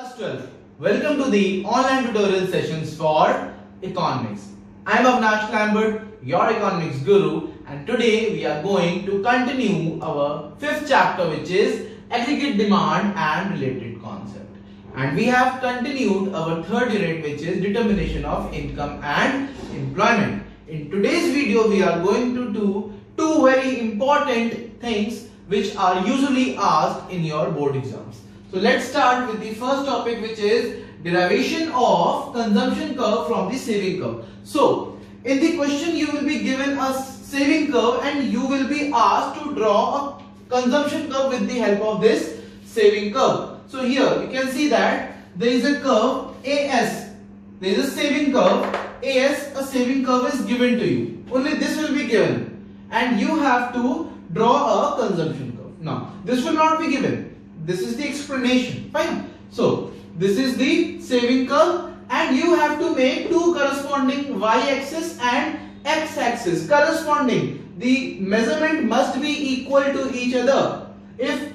Class 12. Welcome to the online tutorial sessions for economics. I am Avnash Lambert, your economics guru, and today we are going to continue our fifth chapter, which is aggregate demand and related concept. And we have continued our third unit, which is determination of income and employment. In today's video, we are going to do two very important things which are usually asked in your board exams. So let's start with the first topic, which is derivation of consumption curve from the saving curve. So in the question you will be given a saving curve and you will be asked to draw a consumption curve with the help of this saving curve. So here you can see that there is a curve AS. There is a saving curve AS. A saving curve is given to you. Only this will be given and you have to draw a consumption curve. Now this will not be given. This is the explanation. Fine. So this is the saving curve and you have to make two corresponding y-axis and x-axis corresponding. The measurement must be equal to each other. If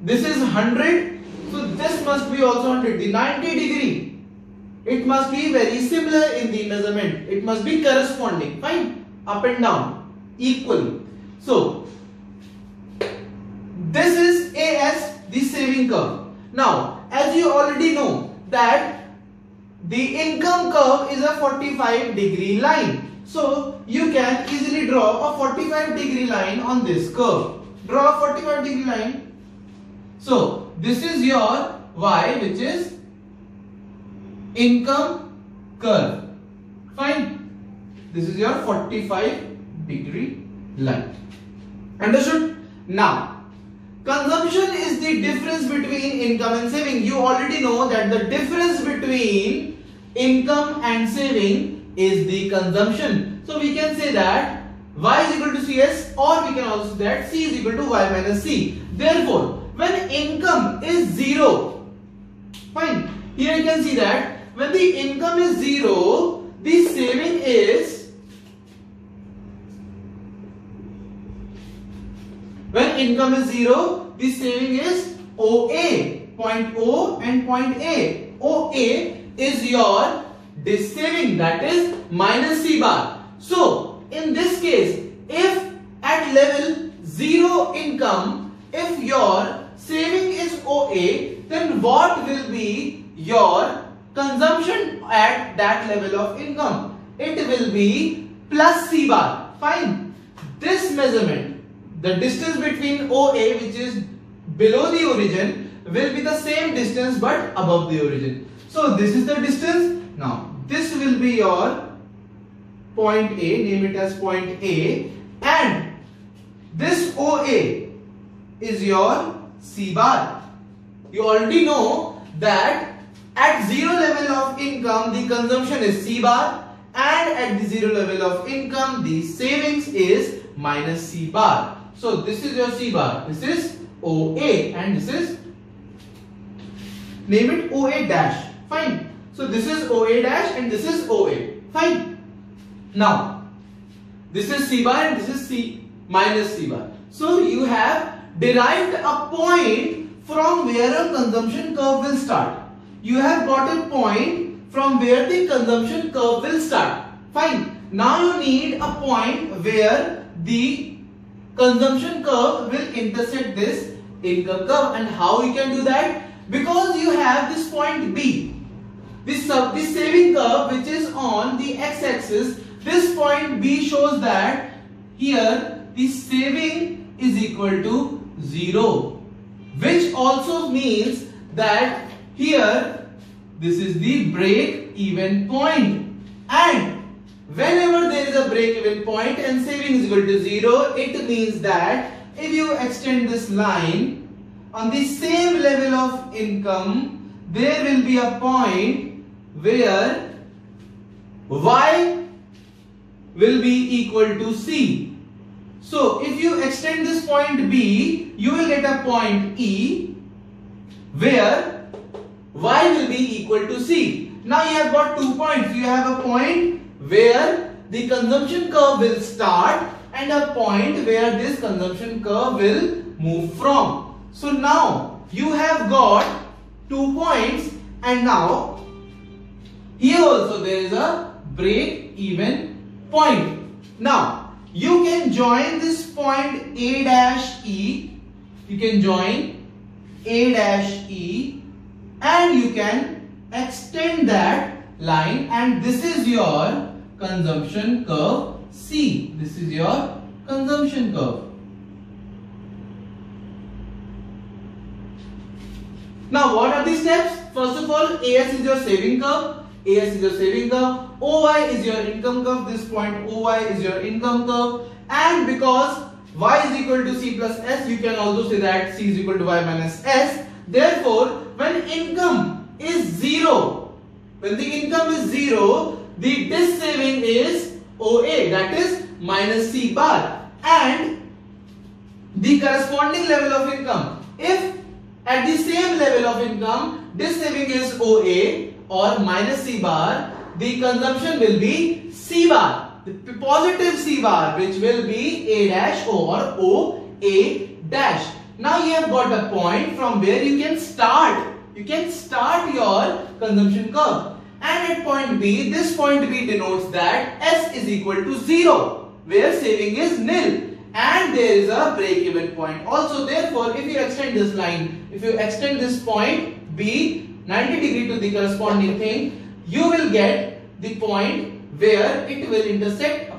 this is 100, so this must be also 100. The 90 degree, it must be very similar in the measurement. It must be corresponding. Fine. Up and down equally. So this is AS, the saving curve. Now, as you already know that the income curve is a 45 degree line. So you can easily draw a 45 degree line on this curve. Draw a 45 degree line. So this is your Y, which is income curve. Fine. This is your 45 degree line. Understood? Now, consumption is the difference between income and saving. You already know that the difference between income and saving is the consumption. So we can say that Y is equal to CS, or we can also say that C is equal to Y minus C. Therefore, when income is 0, fine, here you can see that when the income is 0, the saving is, when income is 0, the saving is OA, point O and point A. OA is your this saving, that is minus C bar. So in this case, if at level 0 income, if your saving is OA, then what will be your consumption at that level of income? It will be plus C bar. Fine. This measurement, the distance between OA, which is below the origin, will be the same distance but above the origin. So this is the distance. Now this will be your point A, name it as point A, and this OA is your C bar. You already know that at 0 level of income the consumption is C bar, and at the 0 level of income the savings is minus C bar. So this is your C bar, this is OA, and this is, name it OA dash. Fine. So this is OA dash and this is OA. Fine. Now this is C bar and this is C minus C bar. So you have derived a point from where a consumption curve will start. You have got a point from where the consumption curve will start. Fine. Now you need a point where the consumption curve will intersect this income curve. And how you can do that? Because you have this point B, this saving curve which is on the x-axis. This point B shows that here the saving is equal to 0, which also means that here this is the break-even point, and whenever there is a break-even point and saving is equal to 0, it means that if you extend this line on the same level of income, there will be a point where Y will be equal to C. So if you extend this point B, you will get a point E where Y will be equal to C. Now you have got 2 points. You have a point where the consumption curve will start and a point where this consumption curve will move from. So now you have got 2 points, and now here also there is a break even point. Now you can join this point A dash E, you can join A dash E, and you can extend that line, and this is your consumption curve C. This is your consumption curve. Now what are the steps? First of all, AS is your saving curve. AS is your saving curve. OY is your income curve. This point OY is your income curve. And because Y is equal to C plus S, you can also say that C is equal to Y minus S. Therefore, when income is 0, when the income is 0, the dis saving is OA, that is minus C bar. And the corresponding level of income, if at the same level of income dis saving is OA or minus C bar, the consumption will be C bar, the positive C bar, which will be A dash or OA dash. Now you have got a point from where you can start your consumption curve. And at point B, this point B denotes that S is equal to 0, where saving is nil. And there is a break-even point also. Therefore, if you extend this line, if you extend this point B 90 degree to the corresponding thing, you will get the point where it will intersect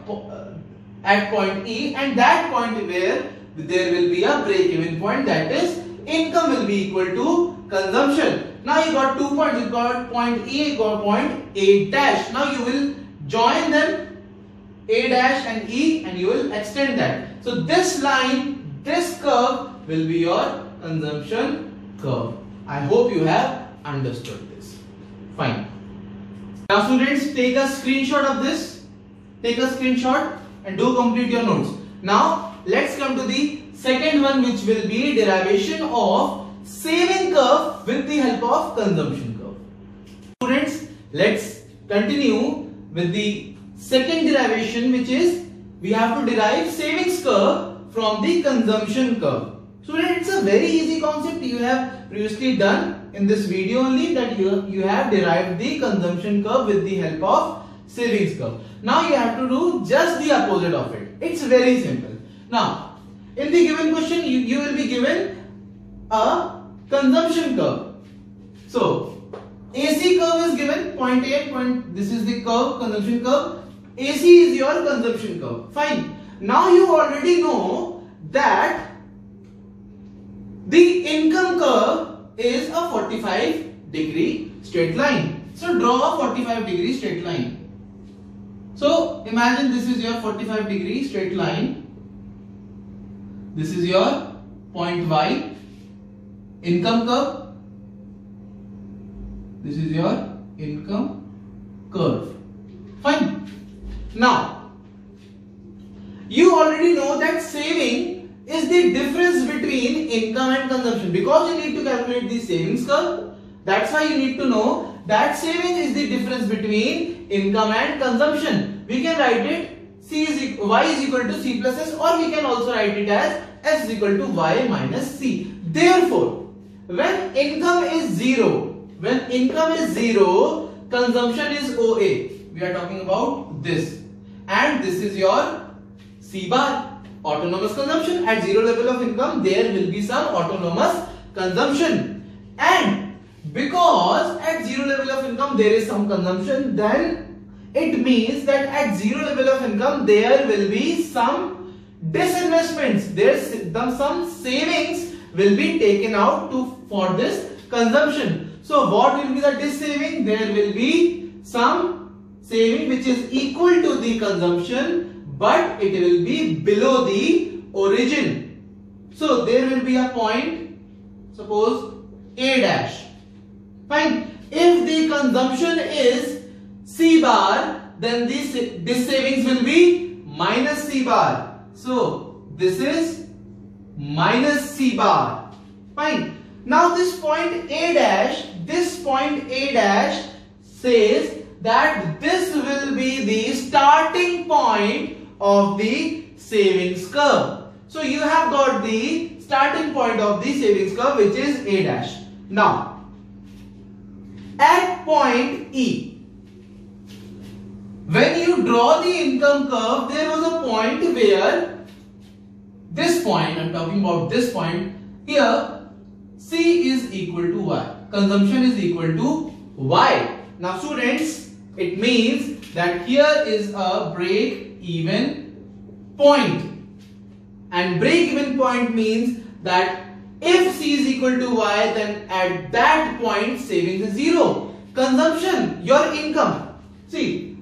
at point E, and that point where there will be a break-even point, that is income will be equal to consumption. Now you got 2 points, you got point E, you got point A dash. Now you will join them, A dash and E, and you will extend that. So this line, this curve will be your consumption curve. I hope you have understood this. Fine. Now students, take a screenshot of this. Take a screenshot and do complete your notes. Now let's come to the second one, which will be derivation of saving curve with the help of consumption curve. Students, let's continue with the second derivation, which is we have to derive savings curve from the consumption curve. Students, it's a very easy concept. You have previously done in this video only that you have derived the consumption curve with the help of savings curve. Now you have to do just the opposite of it. It's very simple. Now, in the given question, you will be given a consumption curve. So, AC curve is given, point A, this is the curve, consumption curve. AC is your consumption curve. Fine. Now you already know that the income curve is a 45-degree straight line. So draw a 45-degree straight line. So imagine this is your 45-degree straight line. This is your point Y, income curve. This is your income curve. Fine. Now, you already know that saving is the difference between income and consumption, because you need to calculate the savings curve. That's why you need to know that saving is the difference between income and consumption. We can write it Y is equal to C plus S, or we can also write it as S is equal to Y minus C. Therefore, when income is 0, consumption is OA. We are talking about this. And this is your C bar, autonomous consumption. At 0 level of income, there will be some autonomous consumption. And because at 0 level of income, there is some consumption, then it means that at 0 level of income, there will be some disinvestments. Some savings will be taken out for this consumption. So what will be the dis saving? There will be some saving which is equal to the consumption, but it will be below the origin. So there will be a point, suppose A dash. Fine. If the consumption is C bar, then this savings will be minus C bar. So this is minus C bar. Fine. Now this point A dash says that this will be the starting point of the savings curve. So you have got the starting point of the savings curve, which is A dash. Now, at point E. When you draw the income curve, there was a point where this point, I'm talking about this point here, C is equal to Y. Consumption is equal to Y. Now students, it means that here is a break-even point. And break-even point means that if C is equal to Y, then at that point savings is zero. Consumption, your income. See,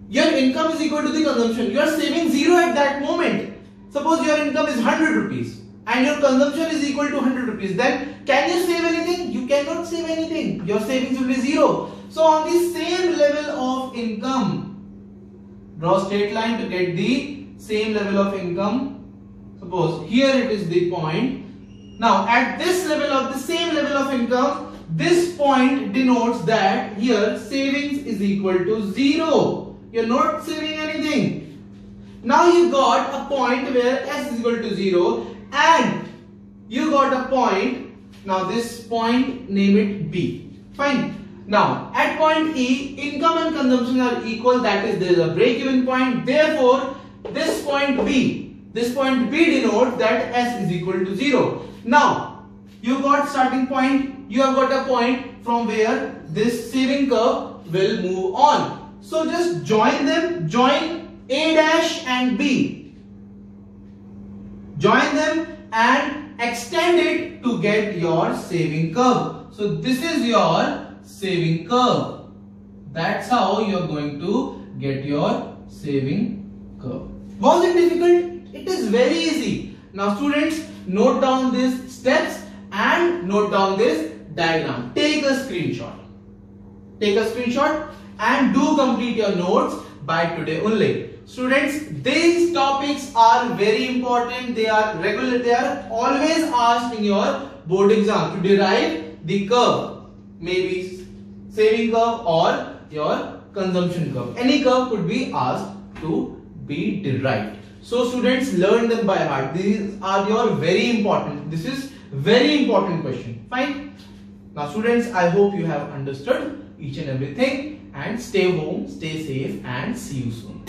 your income is equal to the consumption. You are saving zero at that moment. Suppose your income is 100 rupees and your consumption is equal to 100 rupees. Then can you save anything? You cannot save anything. Your savings will be zero. So on the same level of income, draw straight line to get the same level of income. Suppose here it is the point. Now at this level of the same level of income, this point denotes that here savings is equal to zero. You're not saving anything. Now you got a point where S is equal to 0 and you got a point. Now this point, name it B. Fine. Now at point E, income and consumption are equal, that is there is a break-even point. Therefore this point B denotes that S is equal to 0. Now you got starting point, you have got a point from where this saving curve will move on. So just join them, join A dash and B. Join them and extend it to get your saving curve. So this is your saving curve. That's how you are going to get your saving curve. Was it difficult? It is very easy. Now students, note down these steps and note down this diagram. Take a screenshot. Take a screenshot and do complete your notes by today only. Students, these topics are very important. They are regular. They are always asked in your board exam to derive the curve. Maybe saving curve or your consumption curve. Any curve could be asked to be derived. So students, learn them by heart. These are your very important. This is very important question. Fine. Now students, I hope you have understood each and everything, and stay home, stay safe, and see you soon.